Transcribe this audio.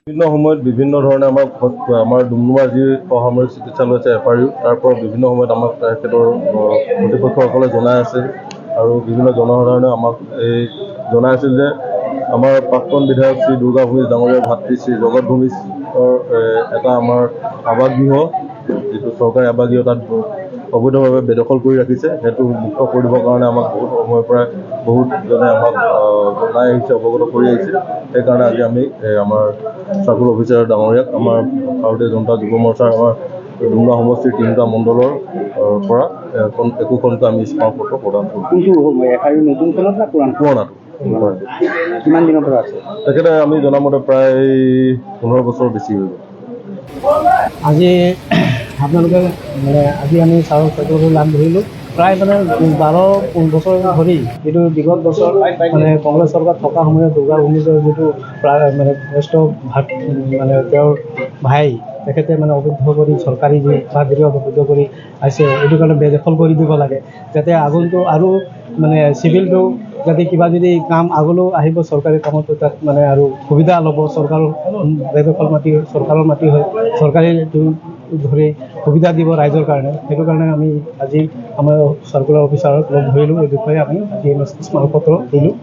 বিভিন্ন সময়ত বিভিন্ন ধৰণে আমাৰ ডুমডুমাৰ যি অসামৰিক চিকিৎসালয় আছে FRU তাৰ পৰা বিভিন্ন সময়ত আমাক তেখেতৰ কৰ্তৃপক্ষসকলে জনাই আছে আৰু বিভিন্ন জনসাধাৰণে আমাক এই জনাই আছিল যে আমাৰ প্ৰাক্তন বিধায়ক শ্ৰী দুৰ্গা ভূমিজ ডাঙৰীয়াৰ ভাতৃ শ্ৰী জগত ভূমিজৰ এটা আমাৰ আৱাসগৃহ যিটো চৰকাৰী আৱাসগৃহ তাত অবৈধভাৱে বেদখল কৰি ৰাখিছে সেইটো মুক্ত কৰি দিবৰ কাৰণে আমাক বহুত সময়ৰ পৰা বহুতজনে আমাক জনাই আহিছে অৱগত কৰি আহিছে সেইকাৰণে আজি আমি আমাৰ চাৰ্কুল অফিচাৰ ডাঙৰীয়াক আমাৰ ভাৰতীয় জনতা যুৱ মৰ্চাৰ আমাৰ ডুমডুমা সমষ্টিৰ 3টা মণ্ডলৰ পৰা একোখনকৈ আমি স্মাৰকপত্ৰ প্ৰদান কৰিছোঁ। পুৰণাটো কিমান দিনৰ পৰা আছে তেখেতে আমি জনামতে প্ৰায় 15 বছৰ বেছি হৈ গ'ল। আজি আপোনালোকে আজি আমি চাৰ্কুল লাভ ধৰিলোঁ প্ৰায় 12 বছৰ ধৰি যিটো বিগত বছৰ কংগ্ৰেছ চৰকাৰ থকা সময়ত দুৰ্গা ভূমিজৰ যিটো প্ৰায় জ্যেষ্ঠ তেওঁৰ ভাই তেখেতে অবৈধ কৰি চৰকাৰী যি বাসগৃহ অবৈধ কৰি আছে এইটো কাৰণে বেদখল কৰি দিব লাগে যাতে আগন্তু আৰু চিভিলটো যাতে কিবা যদি কাম আগলৈও আহিব চৰকাৰী কামতো তাত আৰু সুবিধা ল'ব চৰকাৰৰ বেদখল মাটি চৰকাৰৰ মাটি হয় চৰকাৰী ধৰি সুবিধা দিব ৰাইজৰ কাৰণে সেইটো কাৰণে আমি আজি আমাৰ চাৰ্কুলাৰ অফিচাৰক লগ ধৰিলোঁ এই বিষয়ে আমি আজি স্মাৰকপত্ৰ দিলোঁ।